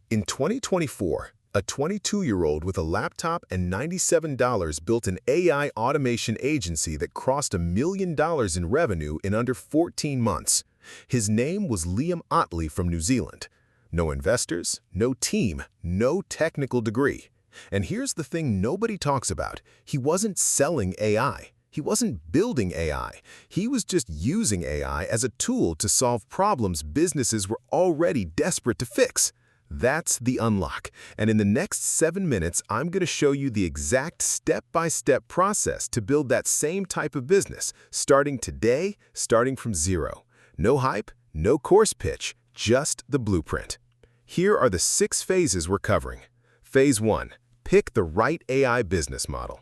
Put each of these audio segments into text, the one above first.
In 2024, a 22-year-old with a laptop and $97 built an AI automation agency that crossed $1 million in revenue in under 14 months. His name was Liam Otley from New Zealand. No investors, no team, no technical degree. And here's the thing nobody talks about. He wasn't selling AI. He wasn't building AI. He was just using AI as a tool to solve problems businesses were already desperate to fix. That's the unlock. And in the next 7 minutes, I'm going to show you the exact step-by-step process to build that same type of business, starting today, starting from zero. No hype, no course pitch, just the blueprint. Here are the 6 phases we're covering. Phase 1. Pick the right AI business model.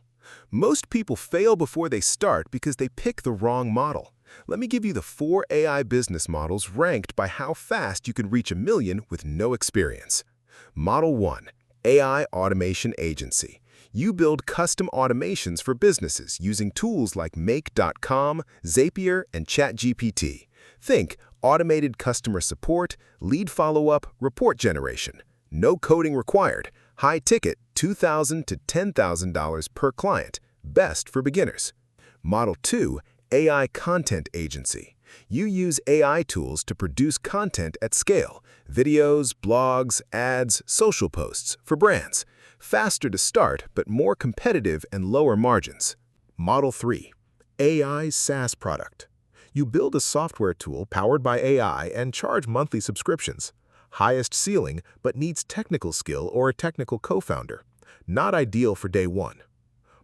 Most people fail before they start because they pick the wrong model. Let me give you the 4 AI business models ranked by how fast you can reach $1 million with no experience. Model 1. AI Automation Agency. You build custom automations for businesses using tools like Make.com, Zapier, and ChatGPT. Think automated customer support, lead follow-up, report generation. No coding required. High ticket, $2,000 to $10,000 per client. Best for beginners. Model 2. AI Content Agency. You use AI tools to produce content at scale, videos, blogs, ads, social posts for brands. Faster to start, but more competitive and lower margins. Model 3. AI SaaS Product. You build a software tool powered by AI and charge monthly subscriptions. Highest ceiling, but needs technical skill or a technical co-founder. Not ideal for day one.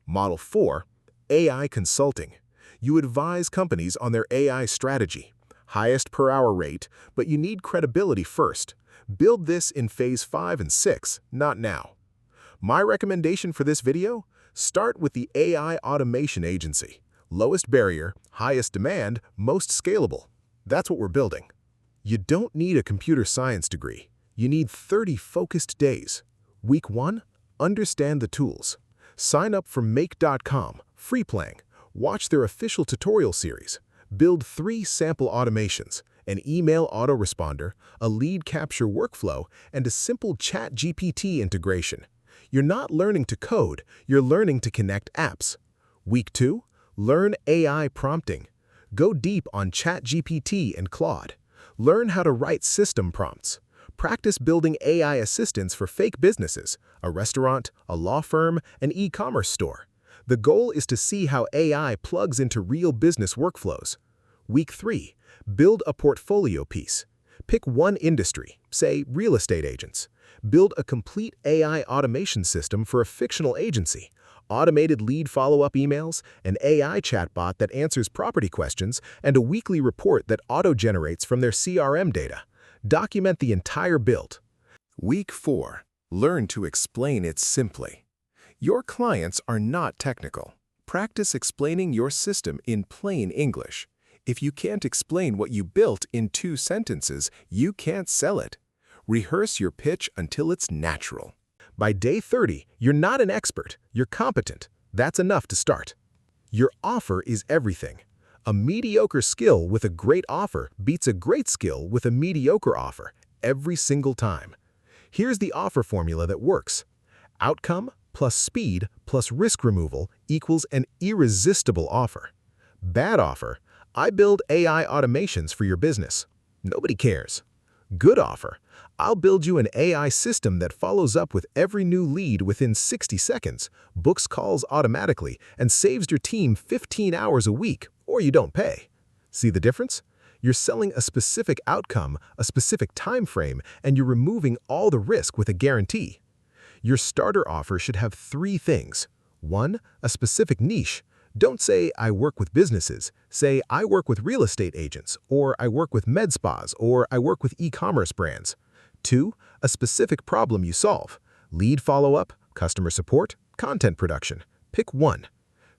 Model 4. AI Consulting. You advise companies on their AI strategy. Highest per hour rate, but you need credibility first. Build this in phase 5 and 6, not now. My recommendation for this video? Start with the AI Automation Agency. Lowest barrier, highest demand, most scalable. That's what we're building. You don't need a computer science degree. You need 30 focused days. Week 1, understand the tools. Sign up for Make.com, free playing. Watch their official tutorial series. Build 3 sample automations, an email autoresponder, a lead capture workflow, and a simple ChatGPT integration. You're not learning to code, you're learning to connect apps. Week 2, learn AI prompting. Go deep on ChatGPT and Claude. Learn how to write system prompts. Practice building AI assistants for fake businesses, a restaurant, a law firm, an e-commerce store. The goal is to see how AI plugs into real business workflows. Week 3, build a portfolio piece. Pick one industry, say real estate agents. Build a complete AI automation system for a fictional agency. Automated lead follow-up emails, an AI chatbot that answers property questions, and a weekly report that auto-generates from their CRM data. Document the entire build. Week 4, learn to explain it simply. Your clients are not technical. Practice explaining your system in plain English. If you can't explain what you built in 2 sentences, you can't sell it. Rehearse your pitch until it's natural. By day 30, you're not an expert, you're competent. That's enough to start. Your offer is everything. A mediocre skill with a great offer beats a great skill with a mediocre offer every single time. Here's the offer formula that works. Outcome plus speed plus risk removal equals an irresistible offer. Bad offer, I build AI automations for your business. Nobody cares. Good offer, I'll build you an AI system that follows up with every new lead within 60 seconds, books calls automatically, and saves your team 15 hours a week, or you don't pay. See the difference? You're selling a specific outcome, a specific time frame, and you're removing all the risk with a guarantee. Your starter offer should have 3 things. 1, a specific niche. Don't say, I work with businesses. Say, I work with real estate agents, or I work with med spas, or I work with e-commerce brands. 2, a specific problem you solve. Lead follow-up, customer support, content production. Pick one.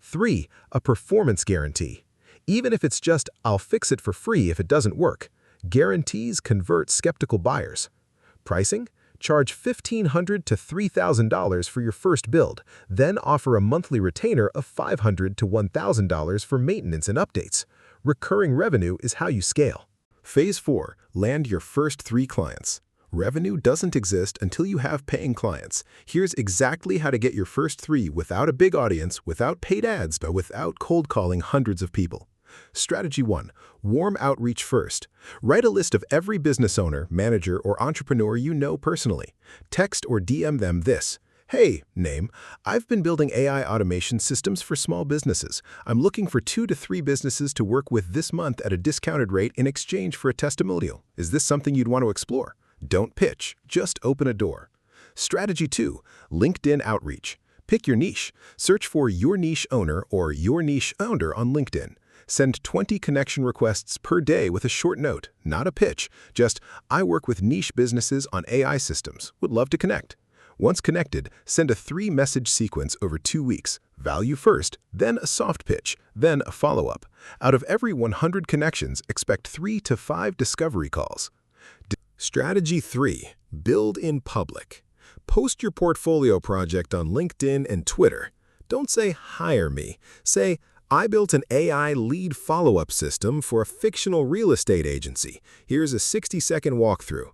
3, a performance guarantee. Even if it's just, I'll fix it for free if it doesn't work. Guarantees convert skeptical buyers. Pricing? Charge $1,500 to $3,000 for your first build, then offer a monthly retainer of $500 to $1,000 for maintenance and updates. Recurring revenue is how you scale. Phase 4. Land your first 3 clients. Revenue doesn't exist until you have paying clients. Here's exactly how to get your first 3 without a big audience, without paid ads, but without cold calling hundreds of people. Strategy 1. Warm outreach first. Write a list of every business owner, manager, or entrepreneur you know personally. Text or DM them this. Hey, name, I've been building AI automation systems for small businesses. I'm looking for 2 to 3 businesses to work with this month at a discounted rate in exchange for a testimonial. Is this something you'd want to explore? Don't pitch, just open a door. Strategy 2. LinkedIn outreach. Pick your niche. Search for Your Niche Owner or Your Niche Founder on LinkedIn. Send 20 connection requests per day with a short note, not a pitch. Just, I work with niche businesses on AI systems. Would love to connect. Once connected, send a 3-message sequence over 2 weeks. Value first, then a soft pitch, then a follow-up. Out of every 100 connections, expect 3 to 5 discovery calls. Strategy 3. Build in public. Post your portfolio project on LinkedIn and Twitter. Don't say, hire me. Say, I built an AI lead follow-up system for a fictional real estate agency. Here's a 60-second walkthrough.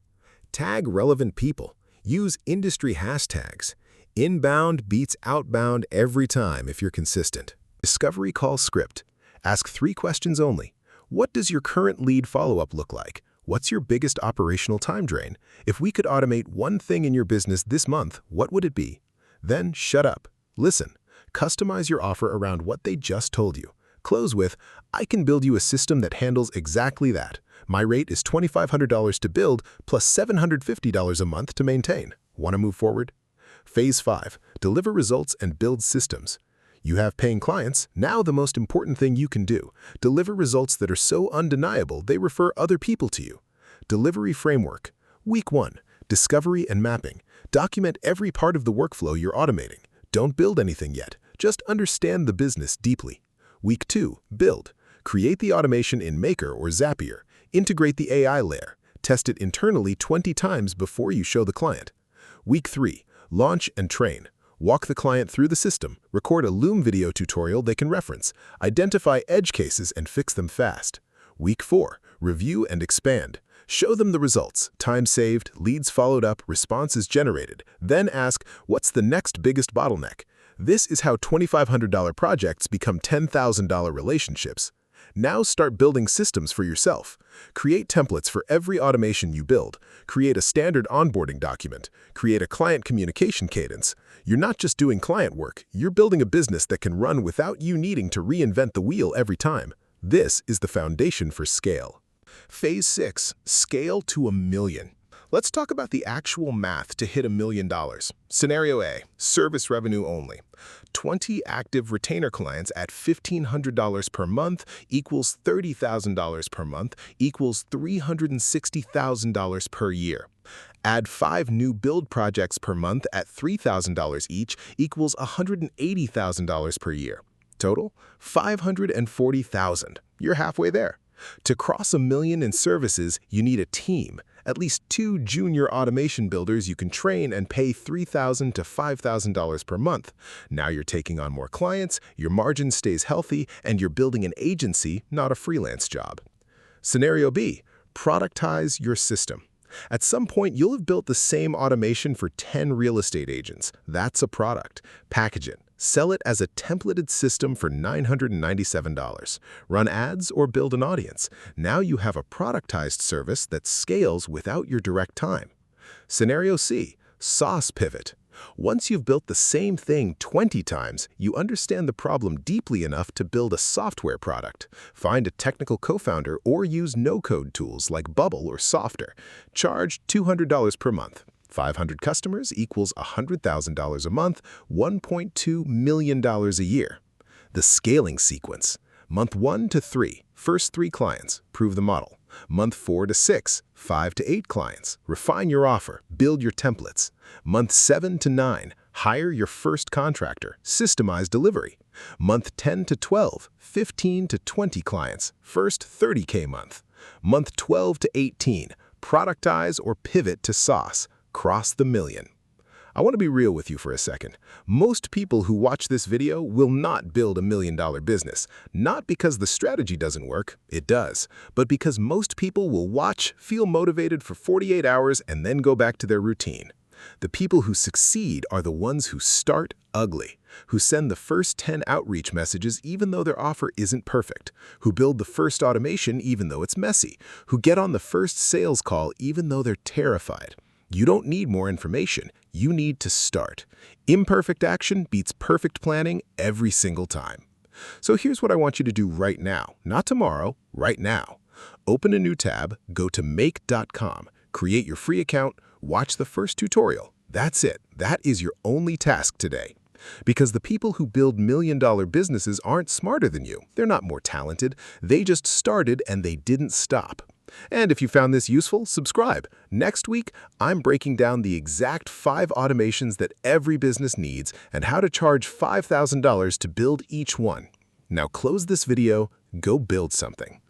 Tag relevant people. Use industry hashtags. Inbound beats outbound every time if you're consistent. Discovery call script. Ask 3 questions only. What does your current lead follow-up look like? What's your biggest operational time drain? If we could automate one thing in your business this month, what would it be? Then shut up. Listen. Customize your offer around what they just told you. Close with, I can build you a system that handles exactly that. My rate is $2,500 to build plus $750 a month to maintain. Want to move forward? Phase 5. Deliver results and build systems. You have paying clients. Now the most important thing you can do. Deliver results that are so undeniable they refer other people to you. Delivery framework. Week 1. Discovery and mapping. Document every part of the workflow you're automating. Don't build anything yet. Just understand the business deeply. Week 2. Build. Create the automation in Maker or Zapier. Integrate the AI layer. Test it internally 20 times before you show the client. Week 3. Launch and train. Walk the client through the system. Record a Loom video tutorial they can reference. Identify edge cases and fix them fast. Week 4. Review and expand. Show them the results, time saved, leads followed up, responses generated. Then ask, what's the next biggest bottleneck? This is how $2,500 projects become $10,000 relationships. Now start building systems for yourself. Create templates for every automation you build. Create a standard onboarding document. Create a client communication cadence. You're not just doing client work, you're building a business that can run without you needing to reinvent the wheel every time. This is the foundation for scale. Phase 6. Scale to $1 million. Let's talk about the actual math to hit $1 million. Scenario A, service revenue only. 20 active retainer clients at $1,500 per month equals $30,000 per month equals $360,000 per year. Add 5 new build projects per month at $3,000 each equals $180,000 per year. Total, $540,000. You're halfway there. To cross $1 million in services, you need a team. At least 2 junior automation builders you can train and pay $3,000 to $5,000 per month. Now you're taking on more clients, your margin stays healthy, and you're building an agency, not a freelance job. Scenario B, productize your system. At some point, you'll have built the same automation for 10 real estate agents. That's a product. Package it. Sell it as a templated system for $997. Run ads or build an audience. Now you have a productized service that scales without your direct time. Scenario C, SaaS pivot. Once you've built the same thing 20 times, you understand the problem deeply enough to build a software product. Find a technical co-founder or use no-code tools like Bubble or Softer. Charge $200 per month. 500 customers equals $100,000 a month, $1.2 million a year. The scaling sequence. Month 1 to 3, first 3 clients, prove the model. Month 4 to 6, 5 to 8 clients, refine your offer, build your templates. Month 7 to 9, hire your first contractor, systemize delivery. Month 10 to 12, 15 to 20 clients, first 30K month. Month 12 to 18, productize or pivot to SaaS, cross the $1 million. I want to be real with you for a second. Most people who watch this video will not build a million-dollar business, not because the strategy doesn't work, it does, but because most people will watch, feel motivated for 48 hours, and then go back to their routine. The people who succeed are the ones who start ugly, who send the first 10 outreach messages even though their offer isn't perfect, who build the first automation even though it's messy, who get on the first sales call even though they're terrified. You don't need more information, you need to start. Imperfect action beats perfect planning every single time. So here's what I want you to do right now, not tomorrow, right now. Open a new tab, go to make.com, create your free account, watch the first tutorial. That's it. That is your only task today. Because the people who build million-dollar businesses aren't smarter than you. They're not more talented. They just started and they didn't stop. And if you found this useful, subscribe. Next week, I'm breaking down the exact 5 automations that every business needs and how to charge $5,000 to build each one. Now close this video, go build something.